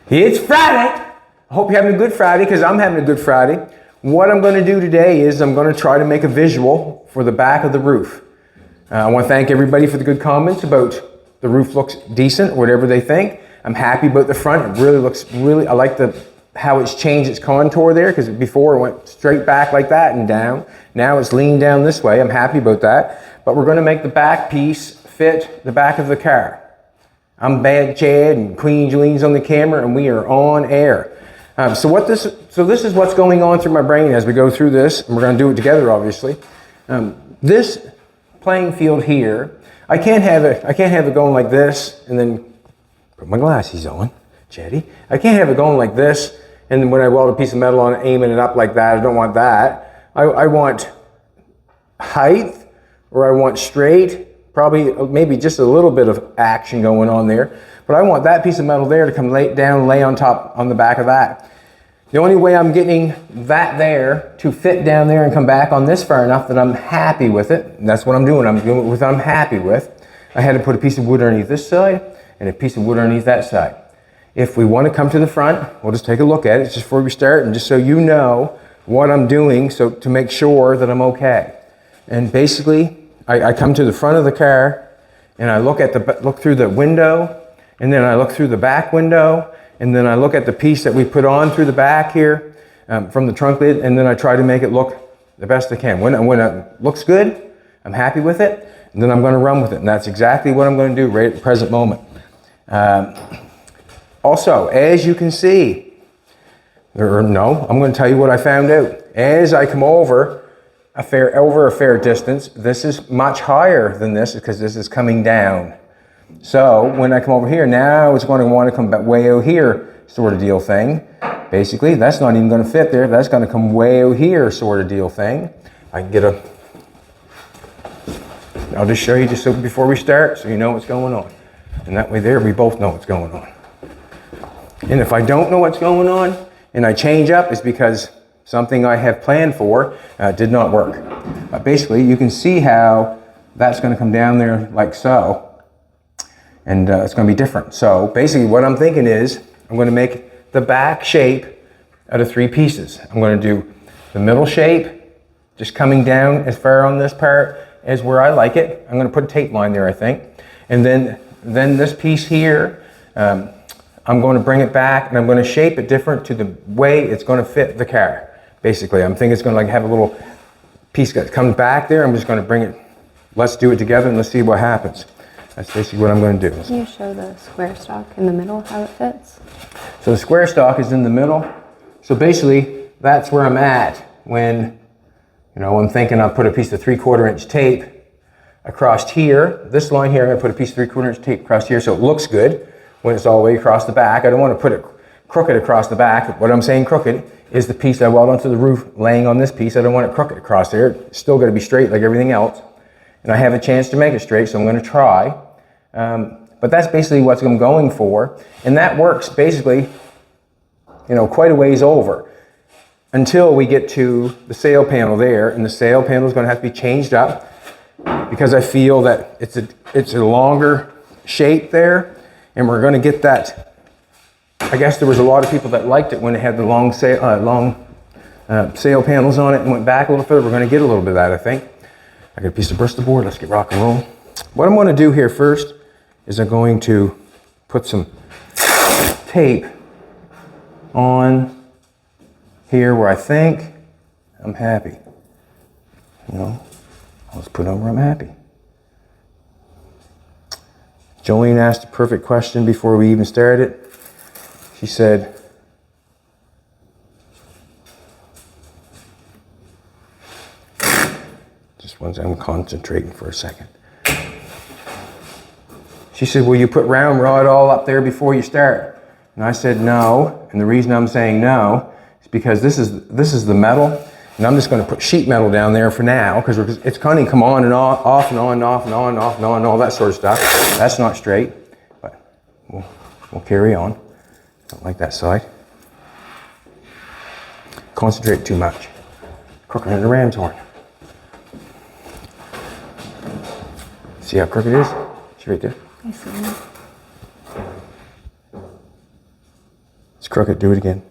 It's Friday. I hope you're having a good Friday because I'm having a good Friday. What I'm going to do today is I'm going to try to make a visual for the back of the roof. I want to thank everybody for the good comments about the roof looks decent, whatever they think. I'm happy about the front. It really looks I like how it's changed its contour there, because before it went straight back like that and down. Now it's leaned down this way. I'm happy about that. But we're going to make the back piece fit the back of the car. I'm Bad Chad and Queen Jolene's on the camera and we are on air. So this is what's going on through my brain as we go through this, and we're going to do it together obviously. This playing field here, I can't have it going like this and then put my glasses on, Chetty. I can't have it going like this and then when I weld a piece of metal on it, aiming it up like that. I don't want that. I want height, or I want straight. Probably maybe just a little bit of action going on there. But I want that piece of metal there to come lay on top on the back of that. The only way I'm getting that there to fit down there and come back on this far enough that I'm happy with it, and that's what I'm doing. I'm doing it with what I'm happy with. I had to put a piece of wood underneath this side and a piece of wood underneath that side. If we want to come to the front, we'll just take a look at it just before we start, and just so you know what I'm doing, so to make sure that I'm okay. And basically, I come to the front of the car and I look through the window, and then I look through the back window, and then I look at the piece that we put on through the back here from the trunk lid, and then I try to make it look the best I can. When it looks good, I'm happy with it, and then I'm going to run with it, and that's exactly what I'm going to do right at the present moment. Also, as you can see, I'm going to tell you what I found out. As I come over a fair distance, this is much higher than this because this is coming down. So when I come over here, now it's going to want to come back way out here sort of deal thing. Basically, that's not even going to fit there. That's going to come way out here sort of deal thing. I'll just show you just so before we start so you know what's going on. And that way there, we both know what's going on. And if I don't know what's going on and I change up, it's because something I have planned for did not work. Basically, you can see how that's going to come down there like so, and it's going to be different. So basically what I'm thinking is I'm going to make the back shape out of 3 pieces. I'm going to do the middle shape, just coming down as far on this part as where I like it. I'm going to put a tape line there, I think. And then this piece here, I'm going to bring it back and I'm going to shape it different to the way it's going to fit the car. Basically, I'm thinking it's going to have a little piece that comes back there. I'm just going to bring it. Let's do it together and let's see what happens. That's basically what I'm going to do. Can you show the square stock in the middle, how it fits? So the square stock is in the middle. So basically, that's where I'm at when, I'm thinking I'll put a piece of 3/4 inch tape across here. This line here, I'm going to put a piece of 3/4 inch tape across here so it looks good when it's all the way across the back. I don't want to put it crooked across the back. What I'm saying crooked is the piece I weld onto the roof laying on this piece. I don't want it crooked across there. It's still got to be straight like everything else. And I have a chance to make it straight, so I'm going to try. But that's basically what I'm going for. And that works basically, quite a ways over until we get to the sail panel there. And the sail panel is going to have to be changed up because I feel that it's a longer shape there. And we're going to get that. I guess there was a lot of people that liked it when it had the long sail panels on it and went back a little further. We're going to get a little bit of that, I think. I got a piece of Bristol board. Let's get rock and roll. What I'm going to do here first is I'm going to put some tape on here where I think I'm happy. Let's put on where I'm happy. Jolene asked a perfect question before we even started. She said, just one second, I'm concentrating for a second. She said, will you put round rod all up there before you start? And I said no, and the reason I'm saying no is because this is the metal, and I'm just going to put sheet metal down there for now because it's going to come on and off and on and off and on and off and on and all that sort of stuff. That's not straight, but we'll carry on. Don't like that side. Concentrate too much. Crooked in the ram's horn. See how crooked it is? It's right there. I see. It's crooked, do it again.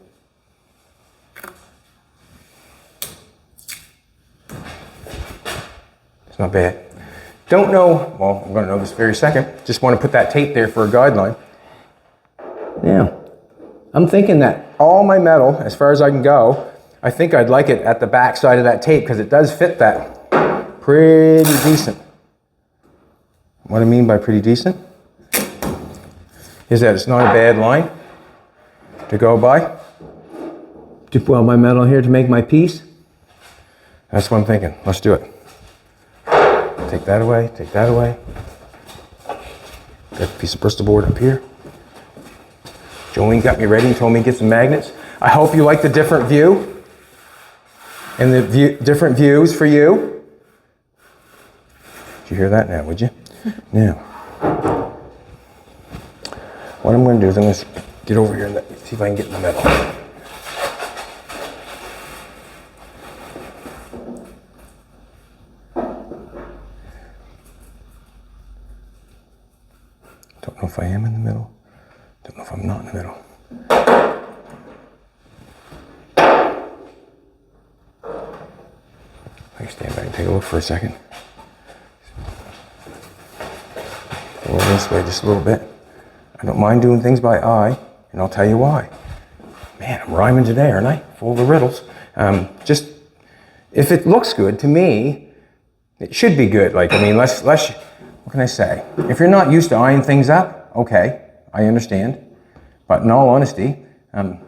It's not bad. Don't know, well, I'm gonna know this very second. Just wanna put that tape there for a guideline. Now, I'm thinking that all my metal, as far as I can go, I think I'd like it at the back side of that tape because it does fit that pretty decent. What I mean by pretty decent is that it's not a bad line to go by. To put my metal here to make my piece. That's what I'm thinking. Let's do it. Take that away, take that away. Got a piece of Bristol board up here. Jolene got me ready and told me to get some magnets. I hope you like the different view and the different views for you. Did you hear that now, would you? Now, what I'm going to do is I'm going to get over here and see if I can get in the middle. Don't know if I am in the middle. Don't know if I'm not in the middle. I can stand back and take a look for a second. Go this way just a little bit. I don't mind doing things by eye, and I'll tell you why. Man, I'm rhyming today, aren't I? Full of riddles. Just, if it looks good to me, it should be good. Like, I mean, let's, what can I say? If you're not used to eyeing things up, okay, I understand. But in all honesty, and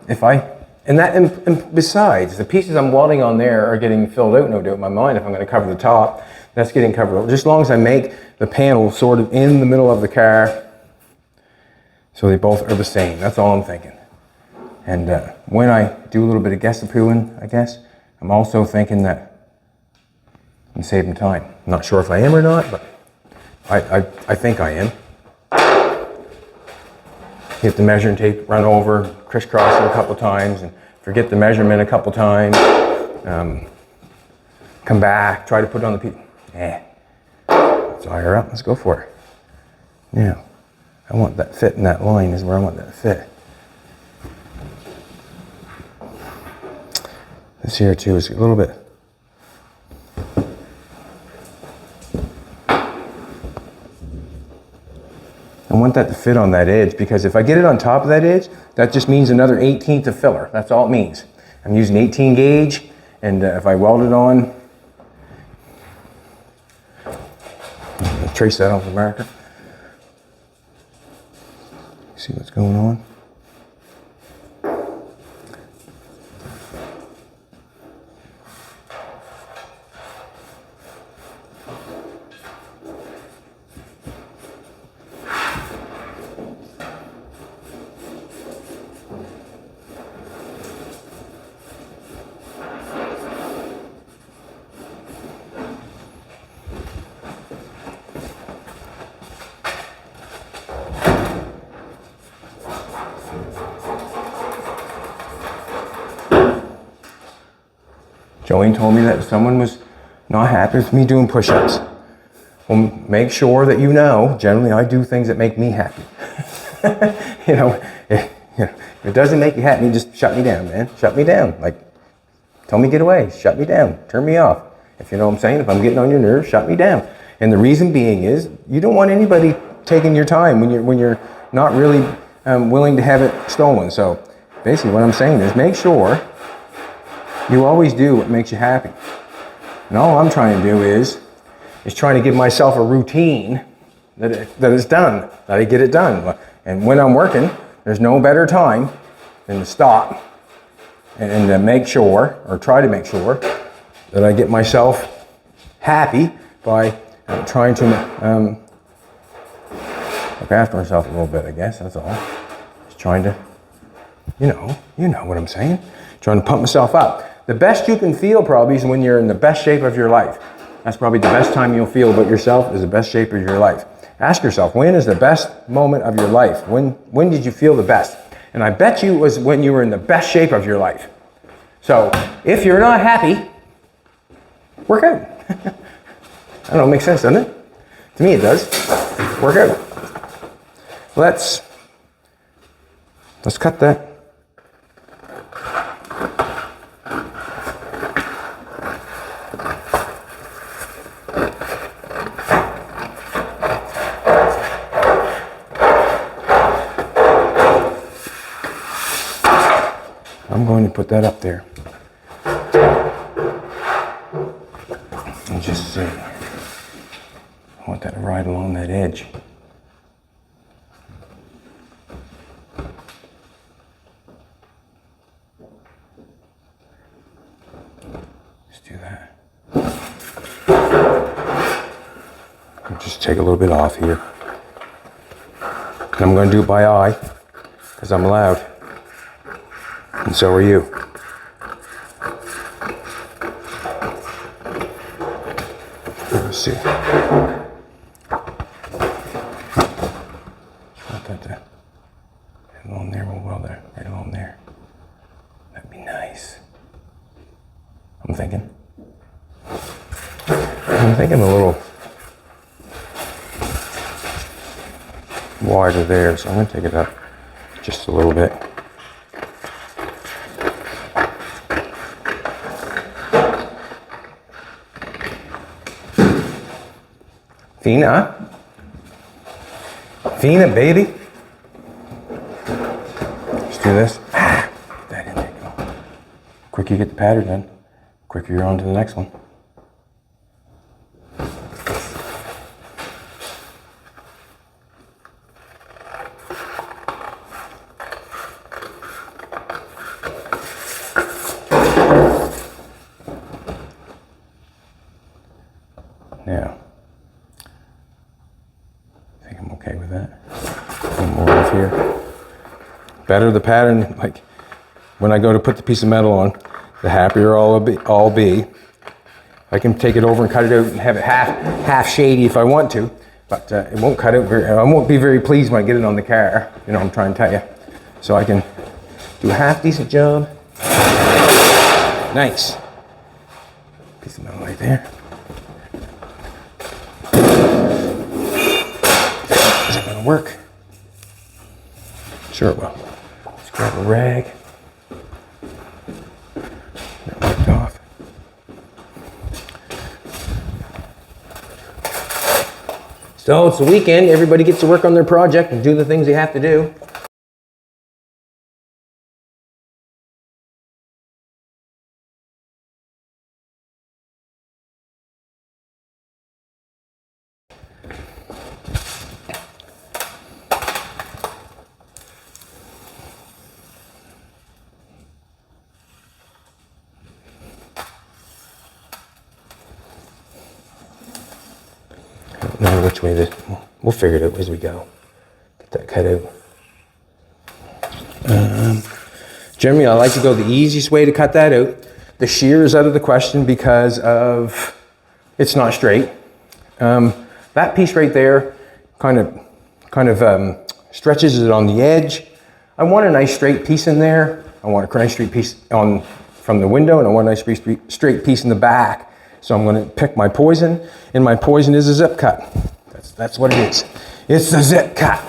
besides, the pieces I'm welding on there are getting filled out, no doubt in my mind. If I'm going to cover the top, that's getting covered. Just as long as I make the panel sort of in the middle of the car, so they both are the same. That's all I'm thinking. And when I do a little bit of guessapooing, I guess, I'm also thinking that I'm saving time. I'm not sure if I am or not, but I think I am. Get the measuring tape, run over, crisscross it a couple times, and forget the measurement a couple times. Come back, try to put it on the piece. Let's higher up, let's go for it. Now, I want that fit in that line is where I want that fit. This here too is a little bit. I want that to fit on that edge because if I get it on top of that edge, that just means another 1/18 of filler. That's all it means. I'm using 18 gauge, and if I weld it on, I'll trace that off the marker. See what's going on. Jolene told me that someone was not happy with me doing push-ups. Well, make sure that you know, generally I do things that make me happy. If it doesn't make you happy, just shut me down, man. Shut me down. Like, tell me get away. Shut me down. Turn me off. If you know what I'm saying, if I'm getting on your nerves, shut me down. And the reason being is, you don't want anybody taking your time when you're not really willing to have it stolen. So basically what I'm saying is make sure you always do what makes you happy. And all I'm trying to do is trying to give myself a routine that it's done, that I get it done. And when I'm working, there's no better time than to stop and to make sure, or try to make sure, that I get myself happy by trying to look after myself a little bit, I guess, that's all. Just trying to, you know what I'm saying? Trying to pump myself up. The best you can feel probably is when you're in the best shape of your life. That's probably the best time you'll feel about yourself, is the best shape of your life. Ask yourself, when is the best moment of your life? When did you feel the best? And I bet you it was when you were in the best shape of your life. So if you're not happy, work out. I don't know, it makes sense, doesn't it? To me it does. Work out. Let's cut that I'm going to put that up there. And just see. I want that to ride along that edge. Let's do that. I'll just take a little bit off here. And I'm going to do it by eye, because I'm loud. And so are you. Let's see. Just want that to right along there, well there, right along there. That'd be nice. I'm thinking a little wider there, so I'm going to take it up just a little bit. Fina, baby. Let's do this. That in there. Go. Quicker you get the pattern done, quicker you're on to the next one. Now, I think I'm okay with that. One more off here. Better the pattern, like when I go to put the piece of metal on, the happier I'll be. I can take it over and cut it out and have it half shady if I want to, but it won't cut out I won't be very pleased when I get it on the car. You know, I'm trying to tell you. So I can do a half decent job. Nice. Piece of metal right there. Is it gonna work? Sure it will. Let's grab a rag. That worked off. So it's the weekend. Everybody gets to work on their project and do the things they have to do. I don't know which way this, we'll figure it out as we go. Get that cut out. Generally, I like to go the easiest way to cut that out. The shear is out of the question because of it's not straight. That piece right there kind of stretches it on the edge. I want a nice straight piece in there. I want a nice straight piece on from the window, and I want a nice straight piece in the back. So I'm going to pick my poison, and my poison is a zip cut. That's what it is. It's a zip cut.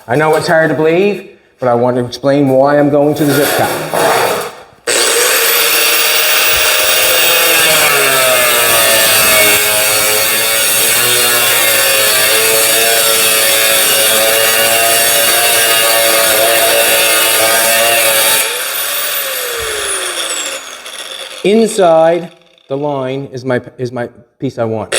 I know it's hard to believe, but I want to explain why I'm going to the zip cut. Inside the line is my piece I want.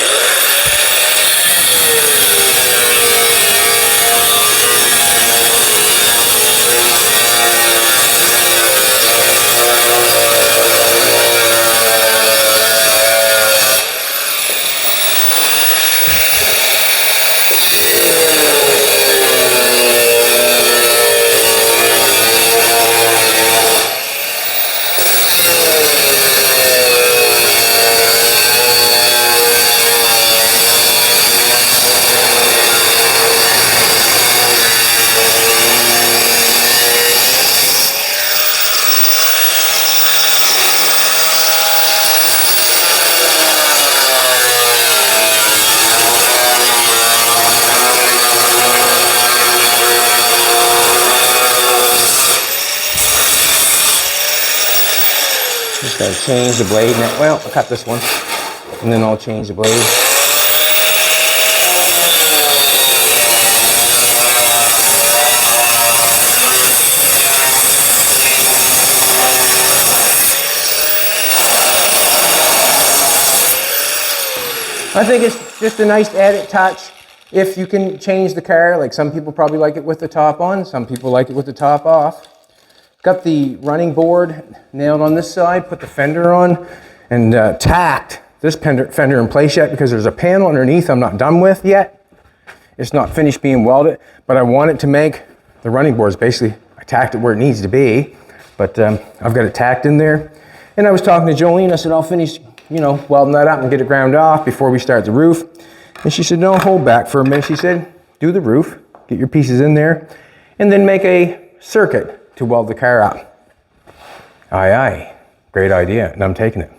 Just gotta change the blade now. Well, I'll cut this one, and then I'll change the blade. I think it's just a nice added touch. If you can change the car, like some people probably like it with the top on, some people like it with the top off. Got the running board nailed on this side, put the fender on, and tacked this fender in place yet because there's a panel underneath I'm not done with yet. It's not finished being welded, but I want it to make the running boards. Basically, I tacked it where it needs to be, but I've got it tacked in there. And I was talking to Jolene, I said, I'll finish, welding that up and get it ground off before we start the roof. And she said, no, hold back for a minute. She said, do the roof, get your pieces in there, and then make a circuit to weld the car up. Aye, aye, great idea, and I'm taking it.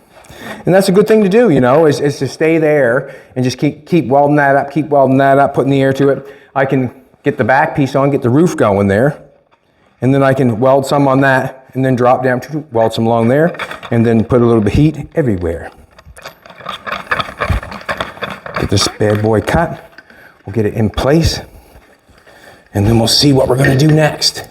And that's a good thing to do, is to stay there and just keep welding that up, putting the air to it. I can get the back piece on, get the roof going there, and then I can weld some on that, and then drop down to weld some along there, and then put a little bit of heat everywhere. Get this bad boy cut, we'll get it in place, and then we'll see what we're gonna do next.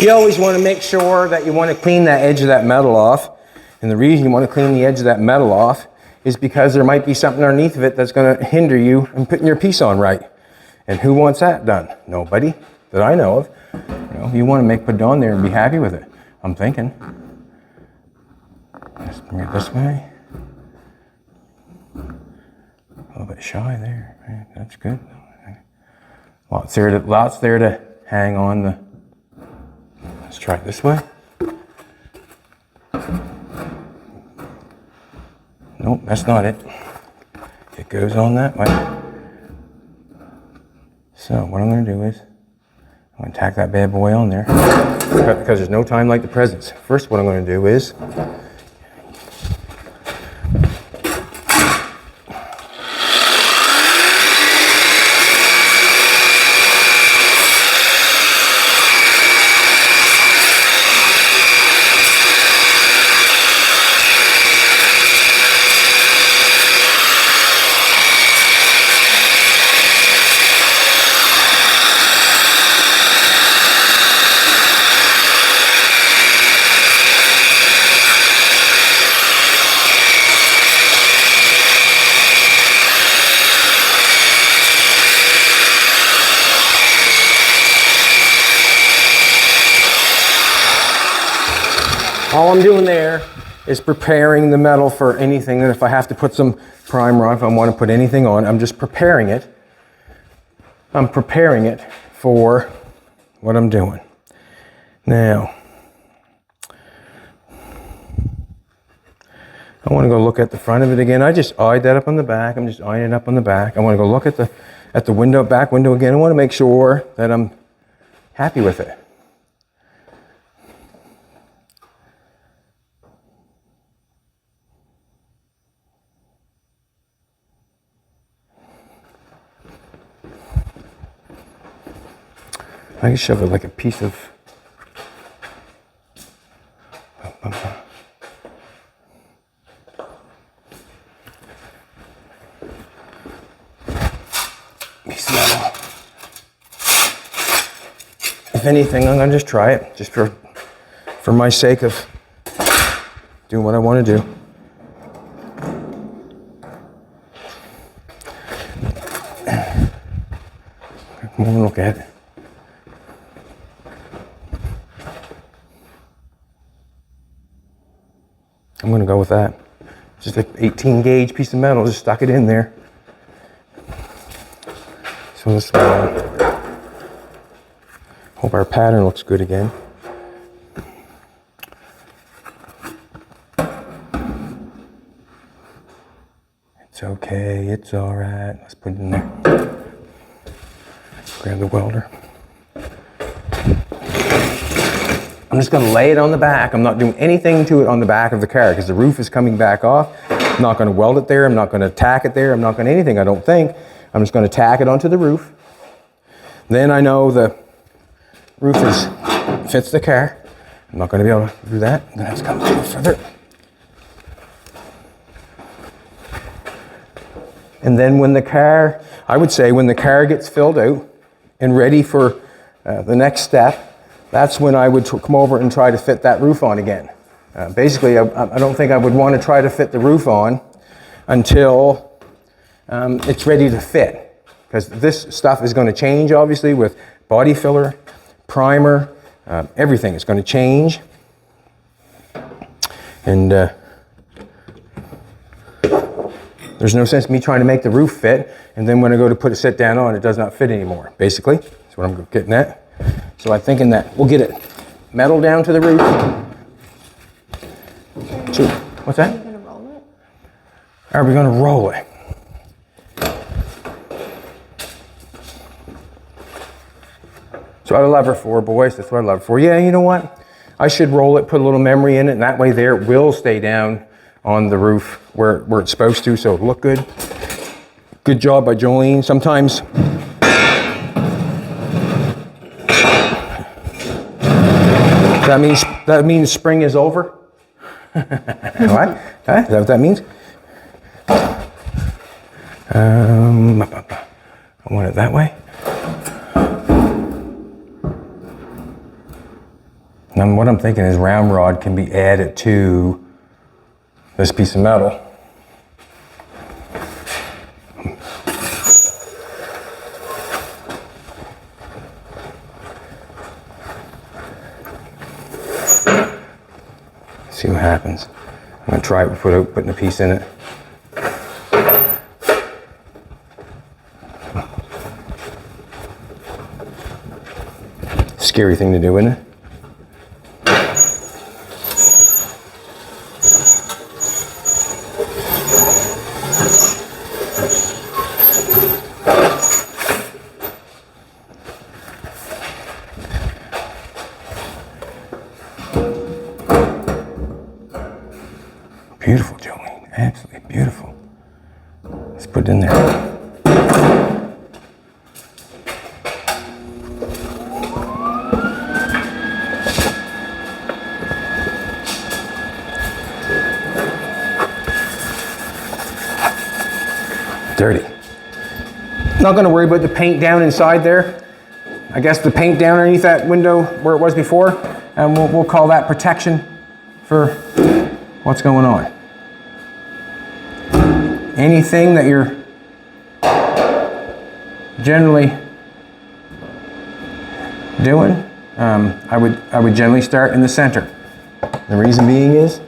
You always want to make sure that you want to clean that edge of that metal off. And the reason you want to clean the edge of that metal off is because there might be something underneath of it that's going to hinder you from putting your piece on right. And who wants that done? Nobody that I know of. You want to put it on there and be happy with it. I'm thinking. Just bring it this way. A little bit shy there. Right, that's good. Lots there to hang on the. Let's try it this way. Nope, that's not it. It goes on that way. So what I'm going to do is I'm going to tack that bad boy on there because there's no time like the present. First, what I'm going to do is all I'm doing there is preparing the metal for anything that if I have to put some primer on, if I want to put anything on, I'm just preparing it. I'm preparing it for what I'm doing. Now, I want to go look at the front of it again. I just eyed that up on the back. I'm just eyeing it up on the back. I want to go look at the window, back window again. I want to make sure that I'm happy with it. I can shove it like a piece of metal. If anything, I'm gonna just try it, just for my sake of doing what I want to do. Come on, look at it. gonna go with that. Just an 18 gauge piece of metal, just stuck it in there. So let's hope our pattern looks good again. It's okay, it's all right. Let's put it in there. Grab the welder. I'm just gonna lay it on the back. I'm not doing anything to it on the back of the car because the roof is coming back off. I'm not gonna weld it there. I'm not gonna tack it there. I'm not gonna anything, I don't think. I'm just gonna tack it onto the roof. Then I know the roof fits the car. I'm not gonna be able to do that. I'm gonna have to come a little further. And then when the car, I would say when the car gets filled out and ready for the next step, that's when I would come over and try to fit that roof on again. Basically, I don't think I would want to try to fit the roof on until it's ready to fit. Because this stuff is going to change, obviously, with body filler, primer, everything is going to change. And there's no sense in me trying to make the roof fit, and then when I go to put a sit down on, it does not fit anymore, basically. That's what I'm getting at. So I'm thinking that we'll get it metal down to the roof. What's that? Are you gonna roll it? Are we gonna roll it? That's what I love her for, boys. That's what I love her for. Yeah, you know what? I should roll it, put a little memory in it, and that way there it will stay down on the roof where it's supposed to, so it'll look good. Good job by Jolene. Sometimes that means spring is over. What? Huh? Is that what that means? I want it that way. And what I'm thinking is round rod can be added to this piece of metal. See what happens. I'm gonna try it without putting a piece in it. Scary thing to do, isn't it? Beautiful, Jolene. Absolutely beautiful. Let's put it in there. Dirty. Not going to worry about the paint down inside there. I guess the paint down underneath that window where it was before, and we'll call that protection for what's going on. Anything that you're generally doing, I would generally start in the center. The reason being is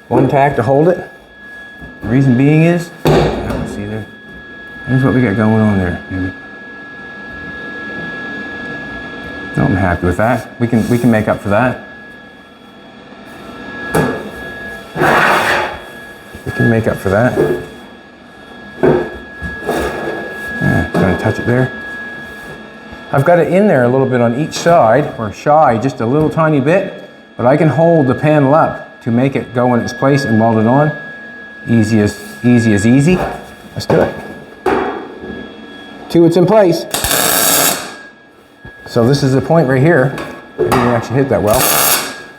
one tack to hold it. The reason being is, let's see there. Here's what we got going on there. Maybe. No, I'm happy with that. We can make up for that. We can make up for that. Yeah, gonna touch it there. I've got it in there a little bit on each side, or shy just a little tiny bit, but I can hold the panel up to make it go in its place and weld it on. Easy as easy. Let's do it. Till it's in place. So this is the point right here. I didn't actually hit that well.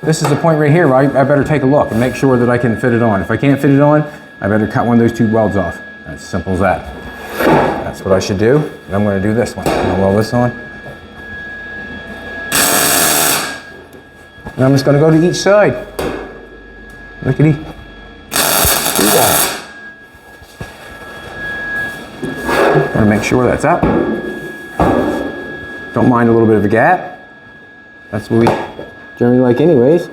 This is the point right here where I better take a look and make sure that I can fit it on. If I can't fit it on, I better cut one of those two welds off. As simple as that. That's what I should do. And I'm going to do this one. I'm going to weld this on. And I'm just going to go to each side. Lookity. Got to make sure that's up. Don't mind a little bit of a gap. That's what we generally like anyways.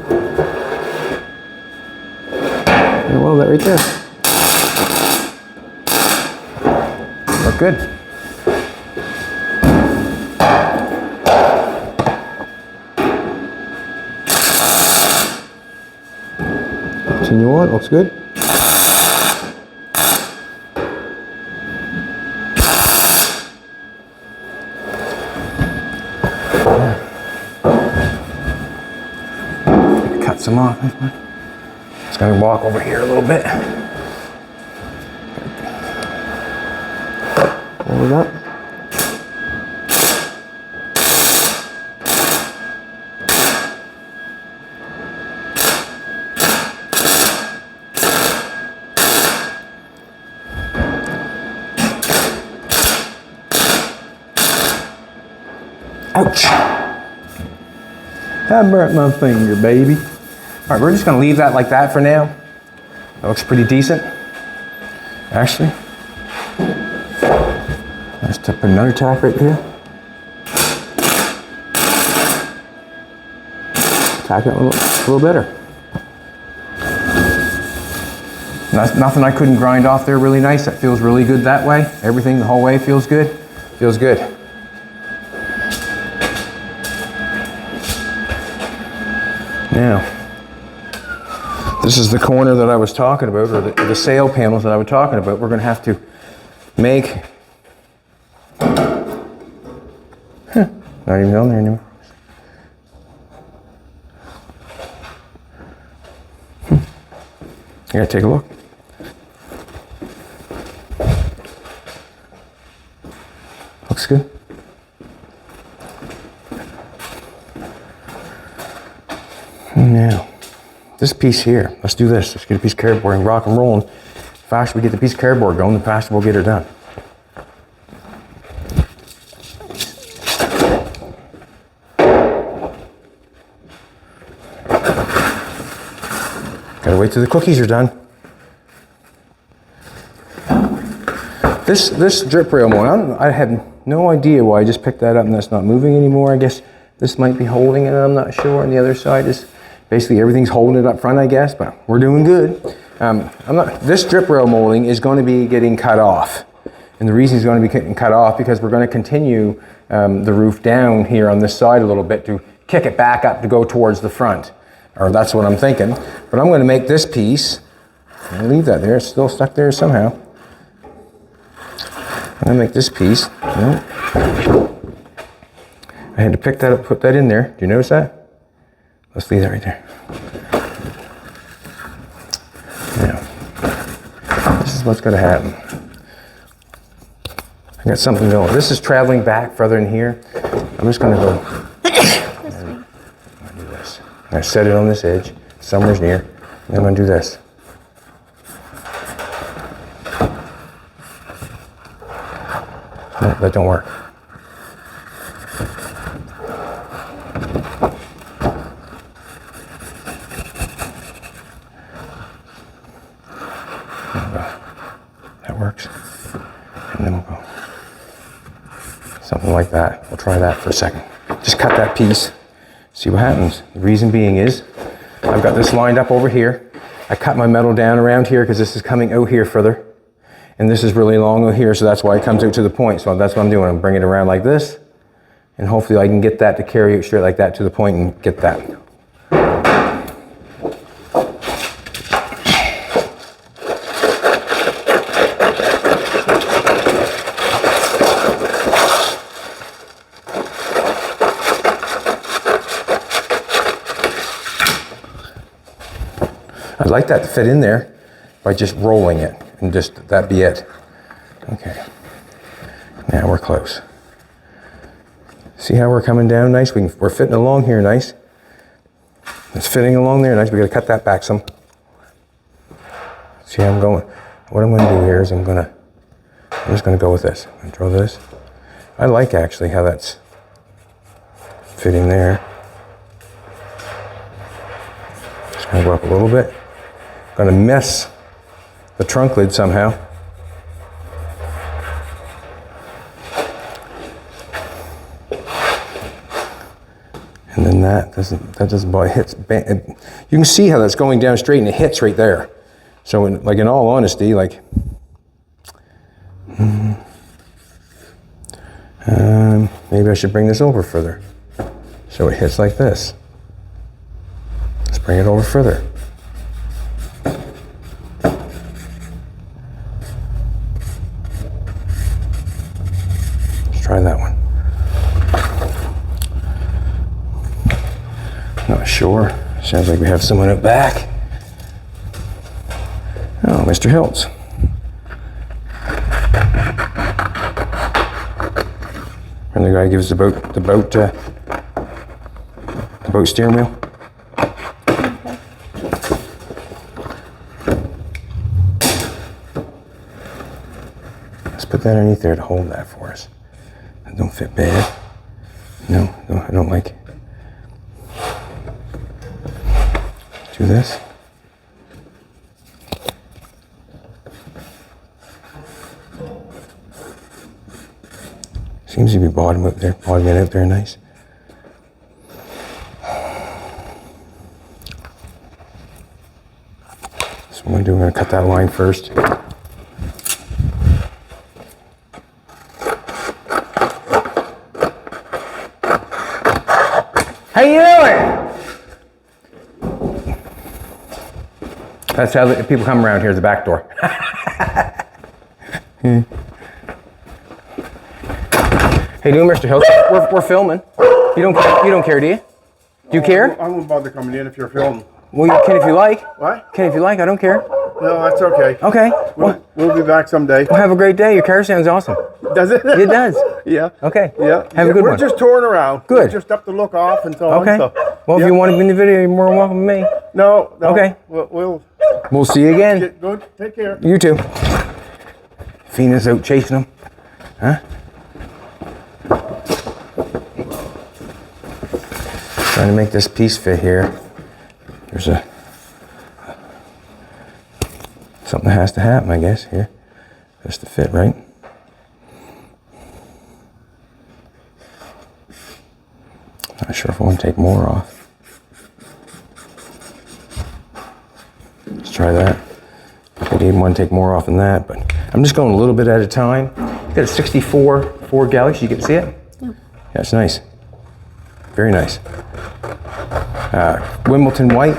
Yeah, well, that right there. Look good. Continue on, looks good. Cut some off. Just gonna walk over here a little bit. Hold it up. Ouch! I burnt my finger, baby. All right, we're just gonna leave that like that for now. That looks pretty decent, actually. Let's put another tack right here. Tack it a little better. Nothing I couldn't grind off there really nice. That feels really good that way. Everything the whole way feels good. Feels good. Now, this is the corner that I was talking about, or the sail panels that I was talking about. We're going to have to make, not even on there anymore. I gotta take a look. Looks good. Now, this piece here, let's do this. Let's get a piece of cardboard and rock and roll. The faster we get the piece of cardboard going, the faster we'll get her done. Gotta wait till the cookies are done. This drip rail mold, I have no idea why I just picked that up and that's not moving anymore. I guess this might be holding it, I'm not sure. And the other side is basically everything's holding it up front, I guess, but we're doing good. This drip rail molding is going to be getting cut off. And the reason it's going to be getting cut off because we're going to continue the roof down here on this side a little bit to kick it back up to go towards the front. Or that's what I'm thinking. But I'm going to make this piece, I'll leave that there, it's still stuck there somehow. I'm going to make this piece, I had to pick that up, put that in there. Do you notice that? Let's leave that right there. Now, this is what's going to happen. I got something going. This is traveling back further in here. I'm just going to go. Do this. I set it on this edge, somewhere near. And I'm going to do this. No, that don't work. That works. And then we'll go something like that. We'll try that for a second. Just cut that piece, see what happens. The reason being is I've got this lined up over here. I cut my metal down around here because this is coming out here further. And this is really long over here, so that's why it comes out to the point. So that's what I'm doing. I'm bringing it around like this. And hopefully I can get that to carry it straight like that to the point and get that. I'd like that to fit in there by just rolling it and just that be it. Okay, now we're close. See how we're coming down nice? We're fitting along here nice. It's fitting along there nice. We gotta cut that back some. See how I'm going? What I'm gonna do here is I'm just gonna go with this. I'm gonna throw this. I like actually how that's fitting there. Just gonna go up a little bit. Gonna mess the trunk lid somehow. And then that doesn't bother hits. You can see how that's going down straight and it hits right there. So in all honesty, like, maybe I should bring this over further. So it hits like this. Let's bring it over further. Let's try that one. Not sure. Sounds like we have someone out back. Oh, Mr. Hiltz. And the guy gives the boat steering wheel. Okay. Let's put that underneath there to hold that for us. That don't fit bad. No, I don't like. Do this. Seems to be bottoming out there nice. So what I'm going to cut that line first. How you doing? That's how the people come around here at the back door. Hey, doing, Mr. Hiltz? We're filming. You don't care, do you? Do you care? I won't bother coming in if you're filming. Well, you can if you like. What? Can if you like. I don't care. No, that's okay. Okay. Well, We'll be back someday. have a great day. Your car sounds awesome. Does it? It does. Yeah. Okay. Yeah. Have a good We're one. just touring around. Good. We're just up to look off and so on. Okay. So, Well, if yeah. you want to be in the video, you're more than welcome to me. No. Okay. We'll We'll see you again. get good. Take care. You too. Fina's out chasing them. Huh? Trying to make this piece fit here. There's something that has to happen, I guess, here. Just to fit, right? Not sure if I want to take more off. Let's try that. I didn't want to take more off than that, but I'm just going a little bit at a time. Got a 64 Ford Galaxy. You get to see it? Yeah. Yeah, it's nice. Very nice. Wimbledon white.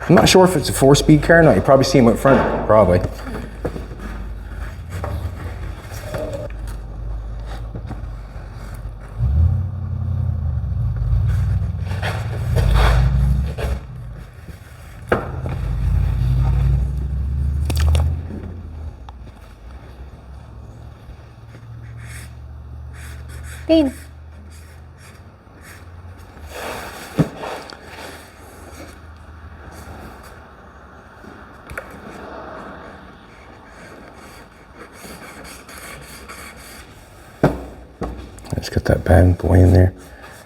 I'm not sure if it's a 4-speed car or not. You probably see them up front, probably. Dean. Let's get that pattern boy in there.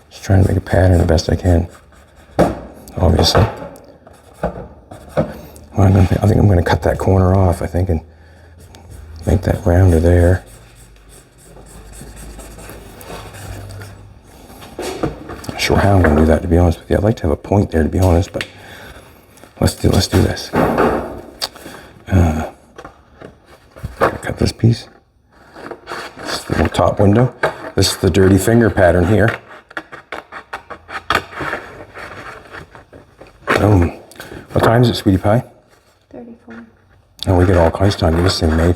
Just trying to make a pattern the best I can. Obviously. Well, I think I'm going to cut that corner off, I think, and make that rounder there. Not sure how I'm going to do that, to be honest with you. I'd like to have a point there, to be honest, but let's do this. Cut this piece. This is the little top window. This is the dirty finger pattern here. What time is it, sweetie pie? 34. Oh, we get all kinds of time to get this thing made.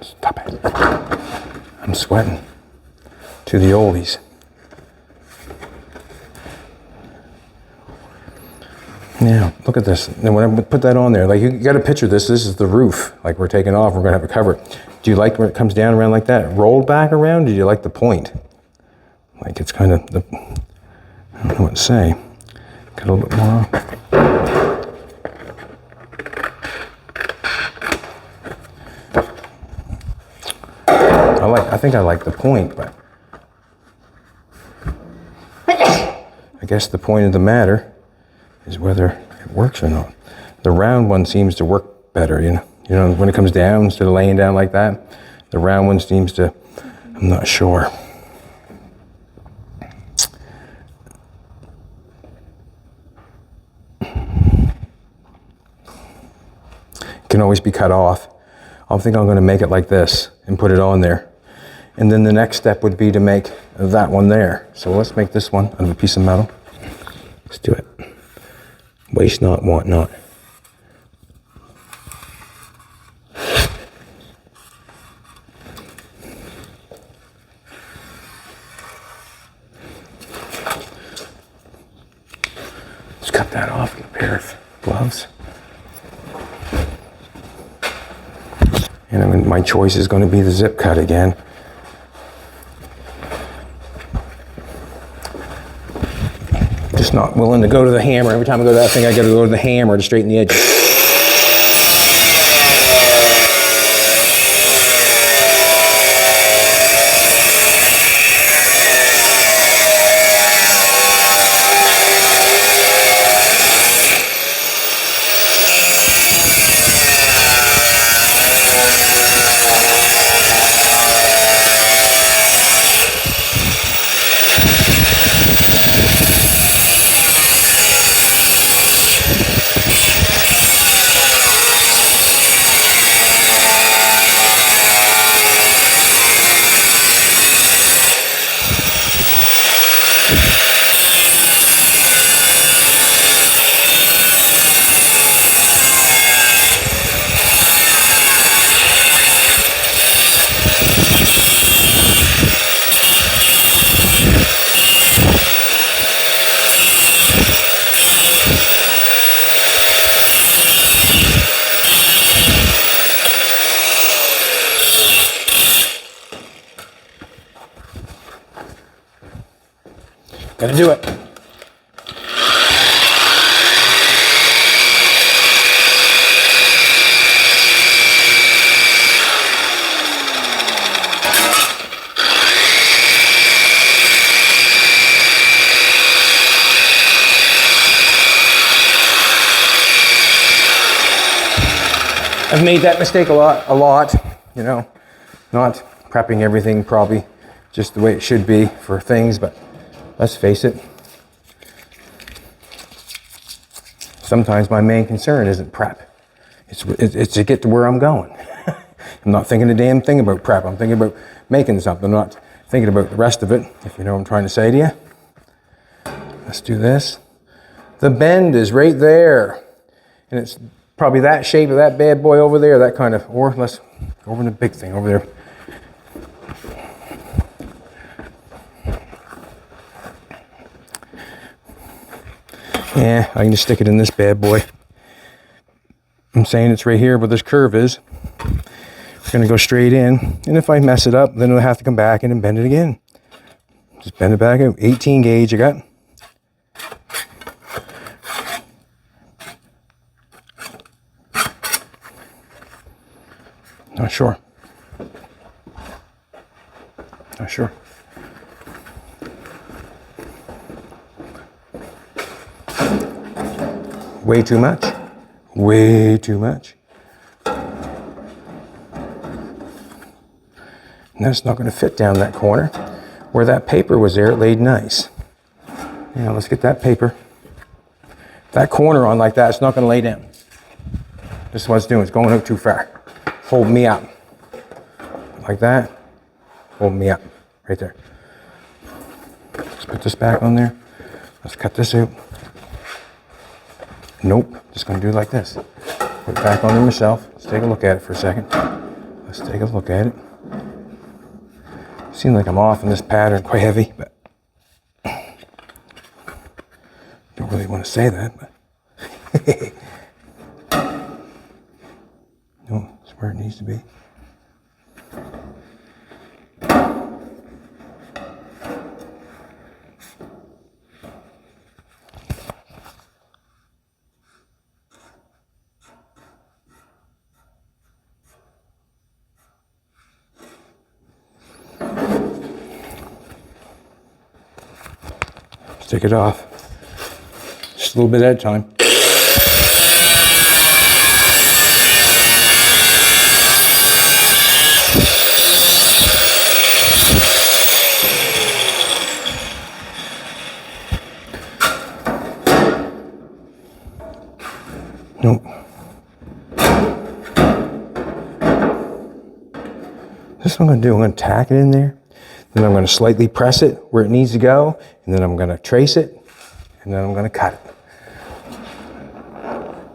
Stop it. I'm sweating. To the oldies. Yeah, look at this. And when I put that on there, like you got to picture this. This is the roof. Like we're taking off. We're gonna have to cover it. Do you like when it comes down around like that, rolled back around? Do you like the point? Like it's kind of the. I don't know what to say. Got a little bit more. I think I like the point, but I guess the point of the matter is whether it works or not. The round one seems to work better, you know, when it comes down instead of laying down like that. The round one seems to, I'm not sure. Can always be cut off. I think I'm going to make it like this and put it on there. And then the next step would be to make that one there. So let's make this one out of a piece of metal. Let's do it. Waste not, want not. Let's cut that off, get a pair of gloves. And my choice is going to be the zip cut again. Just not willing to go to the hammer. Every time I go to that thing, I got to go to the hammer to straighten the edges. Gotta do it. I've made that mistake a lot, you know, not prepping everything probably just the way it should be for things, but let's face it, sometimes my main concern isn't prep. It's to get to where I'm going. I'm not thinking a damn thing about prep. I'm thinking about making something. I'm not thinking about the rest of it, if you know what I'm trying to say to you. Let's do this. The bend is right there. And it's probably that shape of that bad boy over there, that kind of, or let's go over the big thing over there. Yeah, I can just stick it in this bad boy. I'm saying it's right here where this curve is. It's gonna go straight in, and if I mess it up, then I'll have to come back in and bend it again. Just bend it back out. 18 gauge I got. Not sure. Not sure. Way too much. Way too much. And that's not going to fit down that corner. Where that paper was there, it laid nice. Now let's get that paper. That corner on like that, it's not going to lay down. This is what it's doing. It's going out too far. Hold me up. Like that. Hold me up. Right there. Let's put this back on there. Let's cut this out. Nope, just gonna do it like this. Put it back on there myself. Let's take a look at it for a second. Let's take a look at it. Seems like I'm off in this pattern, quite heavy, but don't really want to say that, but no, it's where it needs to be. Take it off. Just a little bit at a time. what I'm going to do. I'm going to tack it in there. Then I'm going to slightly press it where it needs to go. And then I'm going to trace it. And then I'm going to cut it.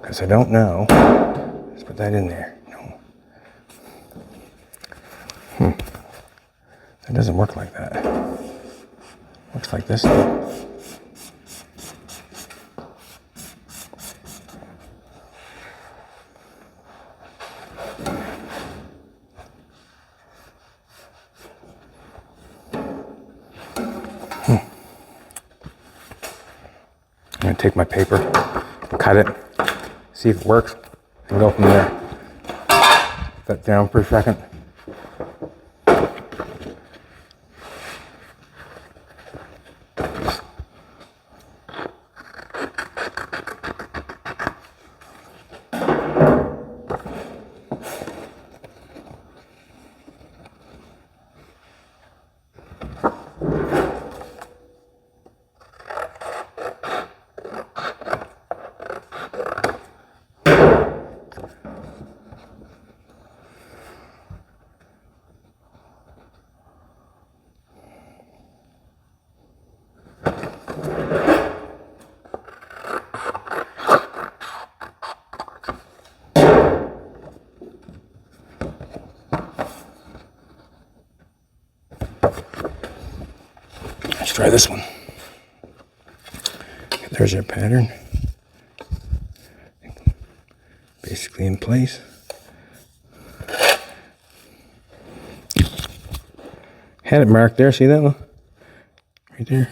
Because I don't know. Let's put that in there. No. That doesn't work like that. Looks like this. I'm going to take my paper, cut it, see if it works, and go from there. Put that down for a second. Let's try this one. There's our pattern. Basically in place. Had it marked there, see that one? Right there.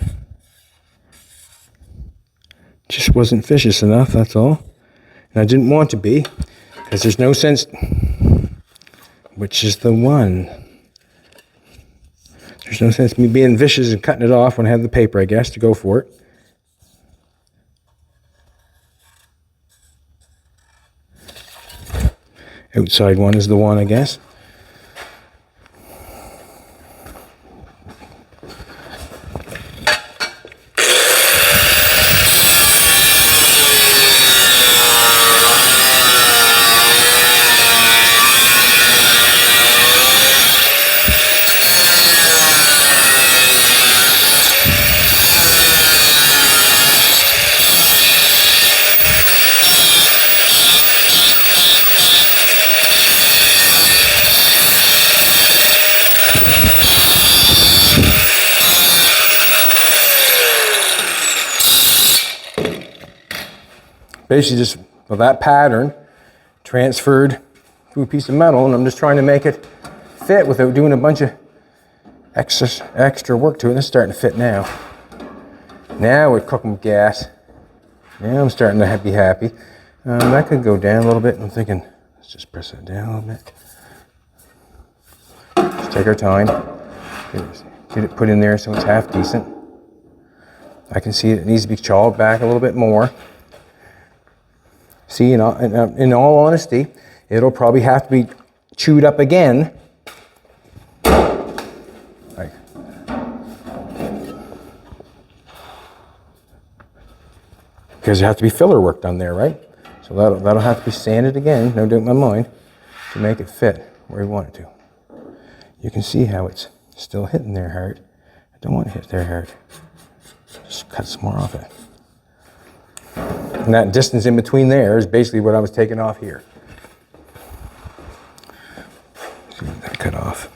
Just wasn't vicious enough, that's all. And I didn't want to be, because there's no sense. Which is the one? There's no sense me being vicious and cutting it off when I have the paper, I guess, to go for it. Outside one is the one, I guess. Basically just, well, that pattern transferred to a piece of metal, and I'm just trying to make it fit without doing a bunch of extra work to it. It's starting to fit now. Now we're cooking with gas. Now I'm starting to be happy. That could go down a little bit. I'm thinking, let's just press it down a little bit. Just take our time. Get it put in there so it's half decent. I can see it needs to be chawed back a little bit more. See, in all honesty, it'll probably have to be chewed up again. Right. Because there has to be filler work done there, right? So that'll have to be sanded again, no doubt in my mind, to make it fit where we want it to. You can see how it's still hitting there hard. I don't want to hit there hard. Just cut some more off it. And that distance in between there is basically what I was taking off here. See that cut off.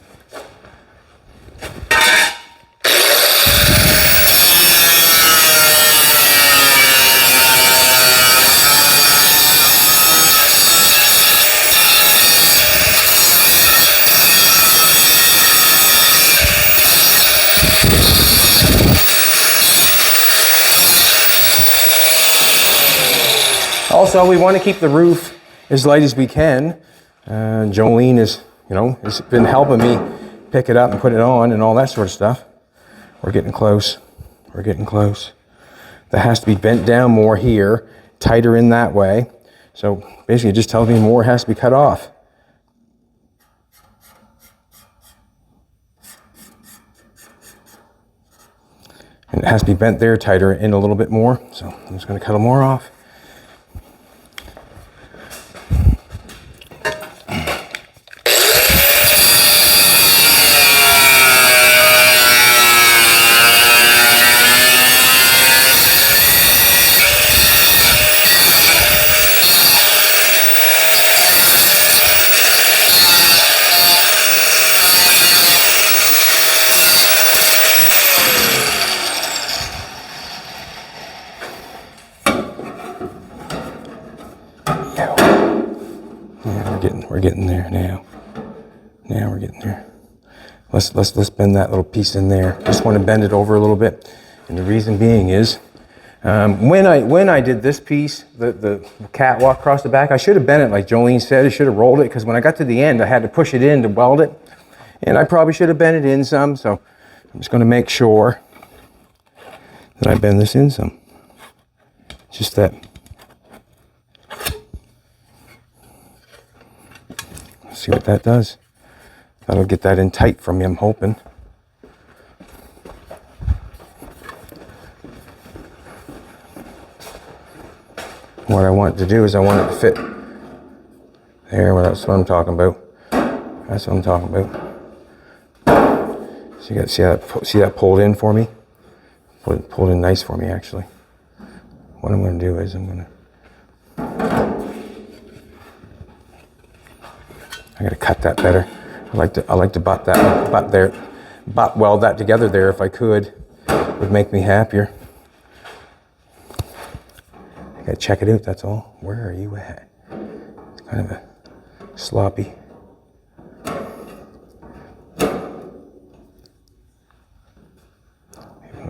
Also, we want to keep the roof as light as we can. Jolene has been helping me pick it up and put it on and all that sort of stuff. We're getting close. We're getting close. That has to be bent down more here, tighter in that way. So basically it just tells me more has to be cut off. And it has to be bent there tighter in a little bit more. So I'm just going to cut more off. we're getting there now. Now we're getting there. Let's bend that little piece in there. Just want to bend it over a little bit. And the reason being is, when I did this piece, the catwalk across the back, I should have bent it like Jolene said. I should have rolled it, because when I got to the end, I had to push it in to weld it. And I probably should have bent it in some, so I'm just going to make sure that I bend this in some. Just that. Let's see what that does. That'll get that in tight for me, I'm hoping. What I want to do is I want it to fit there. Well, that's what I'm talking about. That's what I'm talking about. So you got to see that pulled in for me? Pulled in nice for me, actually. What I'm going to do is I got to cut that better. I like to butt weld that together there if I could. It would make me happier. I got to check it out, that's all. Where are you at? It's kind of a sloppy.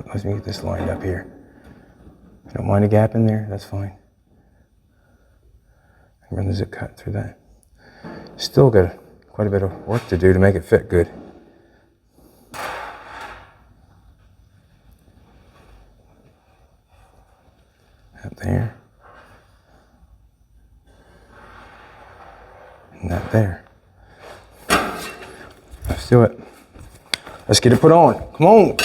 Let me get this lined up here. If you don't mind a gap in there, that's fine. I can run the zip cut through that. Still got quite a bit of work to do to make it fit good. That there. And that there. Let's do it. Let's get it put on. Come on.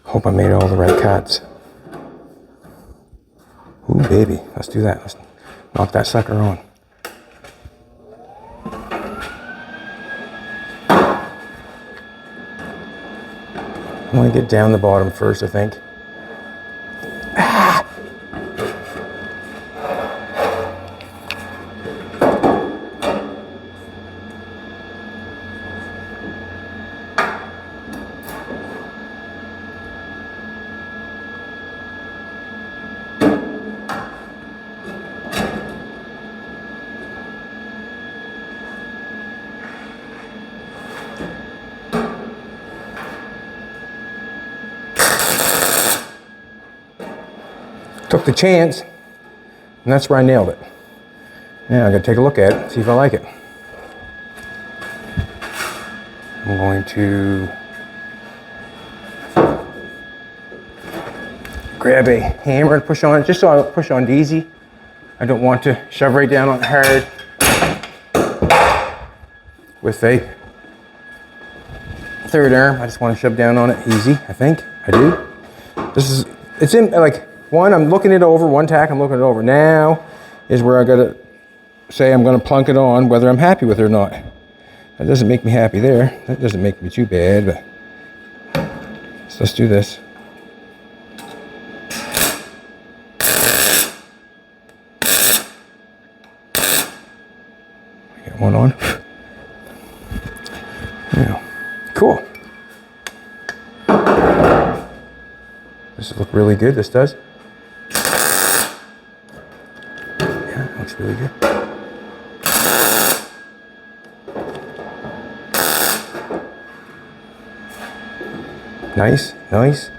Hope I made all the right cuts. Ooh, baby, let's do that. Let's knock that sucker on. I want to get down the bottom first, I think. Took the chance, and that's where I nailed it. Now I gotta take a look at it, see if I like it. I'm going to grab a hammer and push on it, just so I push on easy. I don't want to shove right down on it hard with a third arm. I just want to shove down on it easy, I think. I do. It's in, like, one, I'm looking it over, one tack, I'm looking it over. Now is where I gotta say I'm gonna plunk it on, whether I'm happy with it or not. That doesn't make me happy there. That doesn't make me too bad, but so let's do this. Get one on. Yeah. Cool. This looks really good, this does. Looks really good. Nice, nice,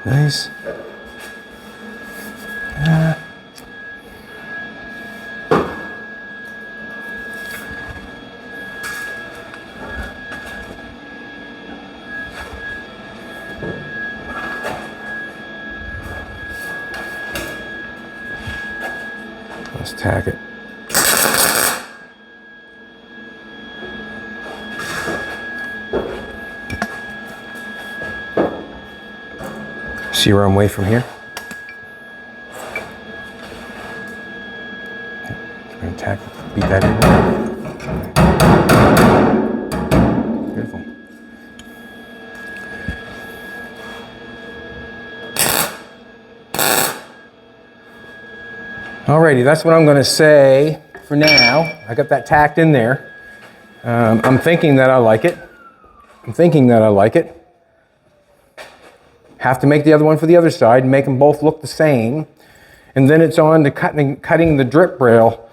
nice. Let's tack it. See where I'm away from here? And tack, beat that in. Beautiful. Alrighty, that's what I'm going to say for now. I got that tacked in there. I'm thinking that I like it. Have to make the other one for the other side, make them both look the same. And then it's on to cutting the drip rail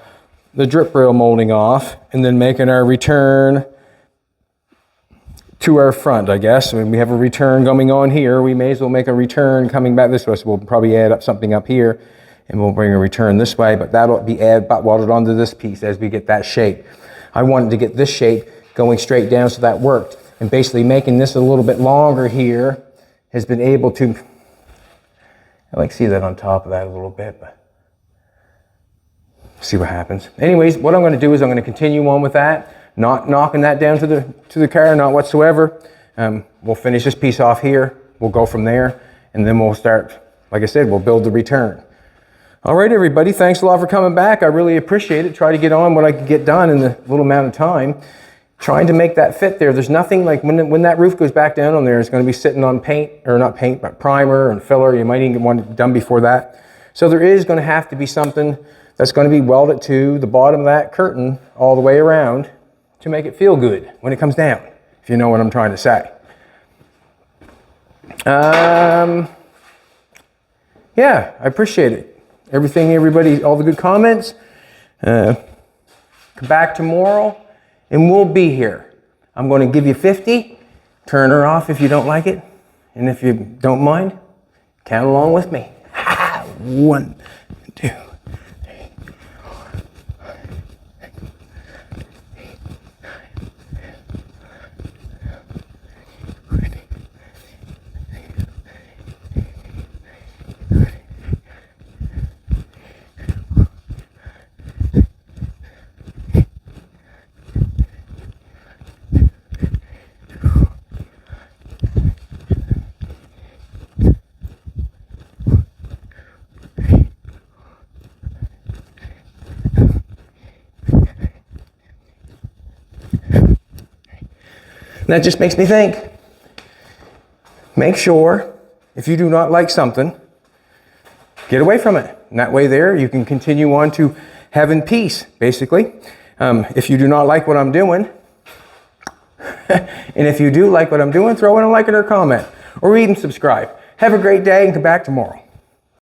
molding off, and then making our return to our front, I guess. When we have a return coming on here, we may as well make a return coming back this way. So we'll probably add up something up here, and we'll bring a return this way, but that'll be welded onto this piece as we get that shape. I wanted to get this shape going straight down, so that worked. And basically making this a little bit longer here has been able to, I see that on top of that a little bit, but see what happens. Anyways, what I'm going to do is I'm going to continue on with that, not knocking that down to the car, not whatsoever. We'll finish this piece off here. We'll go from there, and then we'll start, like I said, we'll build the return. All right, everybody, thanks a lot for coming back. I really appreciate it. Try to get on what I could get done in the little amount of time. Trying to make that fit there. There's nothing like when that roof goes back down on there, it's going to be sitting on paint, or not paint, but primer and filler. You might even get one done before that. So there is going to have to be something that's going to be welded to the bottom of that curtain all the way around to make it feel good when it comes down, if you know what I'm trying to say. Yeah, I appreciate it. Everybody, all the good comments. Come back tomorrow. And we'll be here. I'm going to give you 50. Turn her off if you don't like it. And if you don't mind, count along with me. 1, 2. That just makes me think. Make sure, if you do not like something, get away from it. And that way there, you can continue on to having peace, basically. If you do not like what I'm doing, and if you do like what I'm doing, throw in a like or a comment, or even subscribe. Have a great day and come back tomorrow.